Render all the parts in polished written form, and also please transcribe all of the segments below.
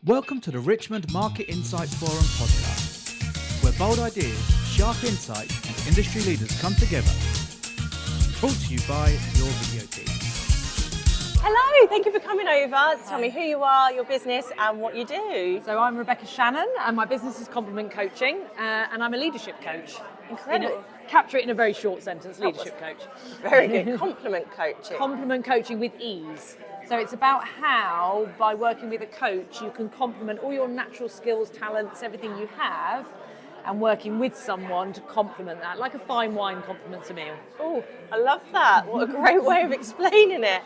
Welcome to the Richmond Market Insight Forum podcast, where bold ideas, sharp insight and industry leaders come together. Brought to you by your video team. Hello, thank you for coming over. Tell me who you are, your business and what you do. So I'm Rebecca Shannon and my business is Compliment Coaching and I'm a leadership coach. Incredible. Capture it in a very short sentence, leadership coach. Very good, compliment coaching. Compliment coaching with ease. So it's about how, by working with a coach, you can complement all your natural skills, talents, everything you have, and working with someone to complement that, like a fine wine complements a meal. Oh, I love that. What a great way of explaining it.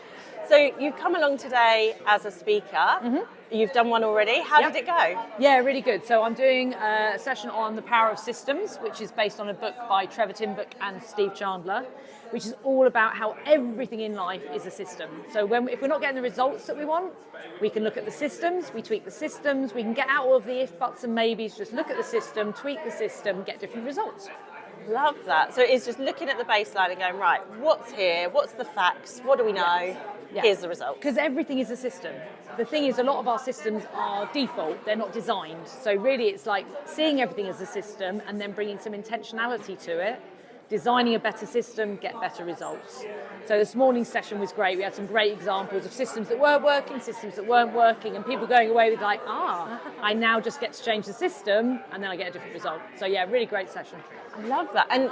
So you've come along today as a speaker. Mm-hmm. You've done one already. How did it go? Yeah, really good. So I'm doing a session on the power of systems, which is based on a book by Trevor and Steve Chandler, which is all about how everything in life is a system. So if we're not getting the results that we want, we can look at the systems, we tweak the systems, we can get out all of the if, buts and maybes, just look at the system, tweak the system, get different results. Love that. So it's just looking at the baseline and going, right, what's here? What's the facts? What do we know? Yeah. Here's the result. Because everything is a system. The thing is, a lot of our systems are default. They're not designed. So really, it's like seeing everything as a system and then bringing some intentionality to it, designing a better system, get better results. So this morning's session was great. We had some great examples of systems that were working, systems that weren't working, and people going away with like, I now just get to change the system and then I get a different result. So yeah, really great session. I love that. And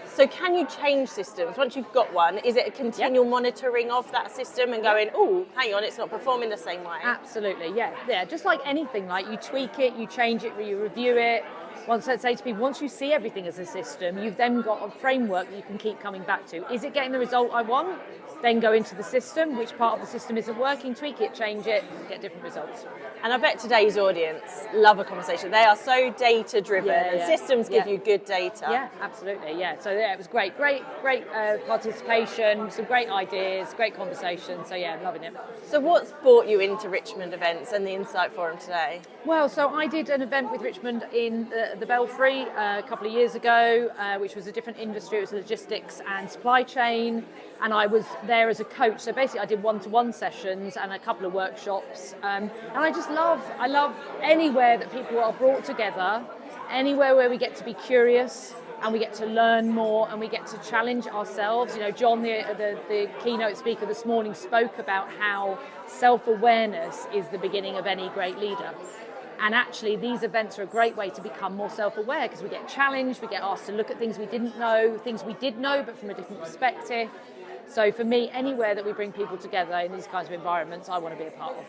so can you change systems? Once you've got one, is it a continual monitoring of that system and going, oh, hang on, it's not performing the same way? Absolutely, yeah. Just like anything, like you tweak it, you change it, you review it. Once I say to people, once you see everything as a system, you've then got a framework that you can keep coming back to. Is it getting the result I want? Then go into the system, which part of the system isn't working, tweak it, change it, get different results. And I bet today's audience love a conversation. They are so data driven and systems give you good data. Yeah, absolutely, yeah. So yeah, it was great participation, some great ideas, great conversation. So yeah, I'm loving it. So what's brought you into Richmond events and the Insight Forum today? Well, so I did an event with Richmond in the Belfry a couple of years ago, which was a different industry. It was logistics and supply chain. And I was there as a coach. So basically I did one-to-one sessions and a couple of workshops. And I love anywhere that people are brought together, anywhere where we get to be curious and we get to learn more and we get to challenge ourselves. You know, John, the keynote speaker this morning, spoke about how self-awareness is the beginning of any great leader. And actually, these events are a great way to become more self-aware because we get challenged, we get asked to look at things we didn't know, things we did know, but from a different perspective. So for me, anywhere that we bring people together in these kinds of environments, I want to be a part of.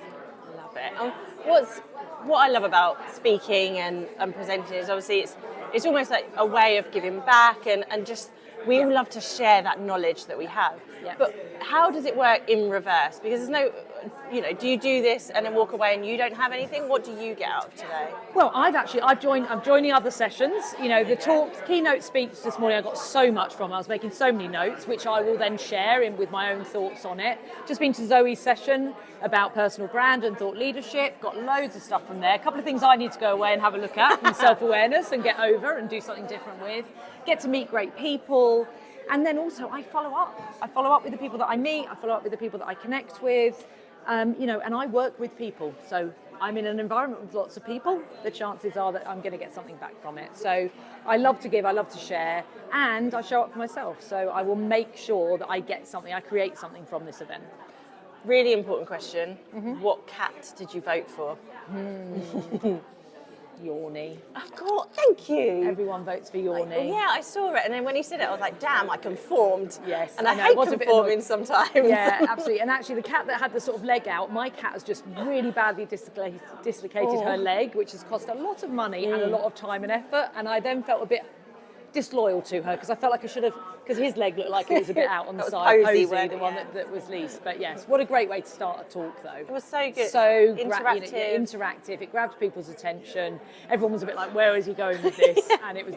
Love it. What I love about speaking and presenting is obviously it's almost like a way of giving back and just we all love to share that knowledge that we have. Yeah. But how does it work in reverse? Because there's no, do you do this and then walk away and you don't have anything? What do you get out of today? Well, I'm joining other sessions. The keynote speech this morning, I got so much from. I was making so many notes, which I will then share with my own thoughts on it. Just been to Zoe's session about personal brand and thought leadership. Got loads of stuff from there. A couple of things I need to go away and have a look at from self-awareness and get over and do something different with. Get to meet great people. And then also I follow up. I follow up with the people that I meet. I follow up with the people that I connect with. And I work with people. So I'm in an environment with lots of people. The chances are that I'm going to get something back from it. So I love to give, I love to share, and I show up for myself. So I will make sure that I get something, I create something from this event. Really important question. Mm-hmm. What cat did you vote for? Yornie. Of course, thank you. Everyone votes for Yornie. Yeah, I saw it, and then when he said it, I was like, damn, I conformed. Yes. And I hate conforming sometimes. Yeah, absolutely. And actually, the cat that had the sort of leg out, my cat has just really badly dislocated her leg, which has cost a lot of money and a lot of time and effort, and I then felt a bit disloyal to her because I felt like I should have, because his leg looked like it was a bit out on the side. Posy, the one that was least. But yes, what a great way to start a talk though. It was so good. So interactive. Interactive. It grabbed people's attention. Everyone was a bit like, where is he going with this? And it was,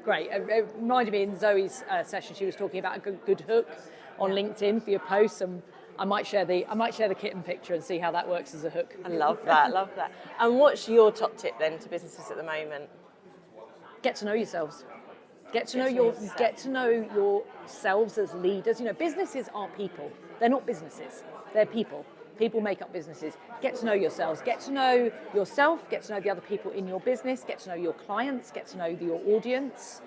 great. It reminded me in Zoe's session, she was talking about a good hook on LinkedIn for your posts, and I might share the kitten picture and see how that works as a hook. I love that. And what's your top tip then to businesses at the moment? Get to know yourselves. Get to know yourselves as leaders. Businesses are people. They're not businesses. They're people. People make up businesses. Get to know yourselves. Get to know yourself. Get to know the other people in your business. Get to know your clients. Get to know your audience.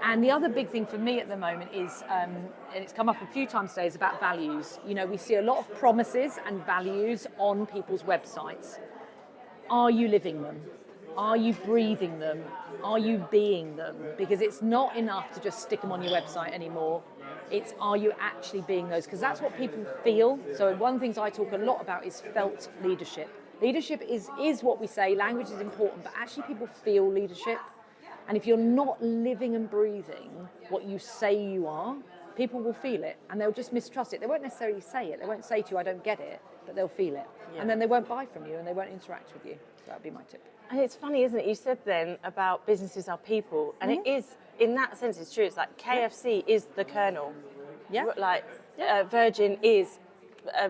And the other big thing for me at the moment is, and it's come up a few times today, is about values. You know, we see a lot of promises and values on people's websites. Are you living them? Are you breathing them? Are you being them? Because it's not enough to just stick them on your website anymore. It's, are you actually being those? Because that's what people feel. So one of the things I talk a lot about is felt leadership. Leadership is what we say, language is important, but actually people feel leadership. And if you're not living and breathing what you say you are, people will feel it and they'll just mistrust it. They won't necessarily say it. They won't say to you, I don't get it, but they'll feel it. Yeah. And then they won't buy from you and they won't interact with you. So that would be my tip. And it's funny, isn't it? You said then about businesses are people, and it is, in that sense, it's true. It's like KFC is the Colonel. Yeah. Like Virgin is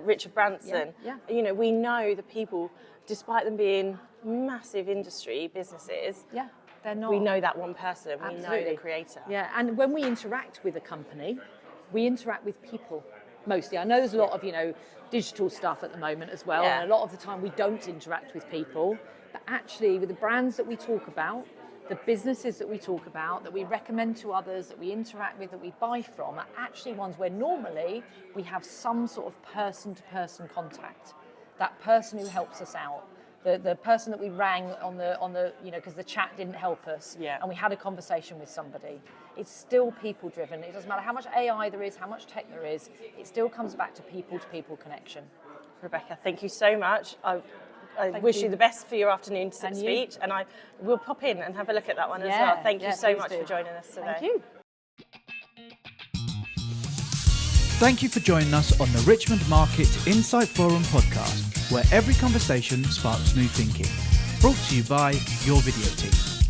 Richard Branson. Yeah. You know, we know the people, despite them being massive industry businesses. Yeah. They're not. We know that one person. Absolutely. We know the creator. Yeah, and when we interact with a company, we interact with people mostly. I know there's a lot of, you know, digital stuff at the moment as well, and a lot of the time we don't interact with people. But actually, with the brands that we talk about, the businesses that we talk about, that we recommend to others, that we interact with, that we buy from, are actually ones where normally we have some sort of person-to-person contact. That person who helps us out. The person that we rang on the you know, because the chat didn't help us, and we had a conversation with somebody. It's still people driven. It doesn't matter how much AI there is, how much tech there is, it still comes back to people connection. Rebecca, thank you so much. I wish you the best for your afternoon speech, and I will pop in and have a look at that one as well. Thank you so much for joining us today. Thank you. Thank you for joining us on the Richmond Market Insight Forum podcast, where every conversation sparks new thinking. Brought to you by your video team.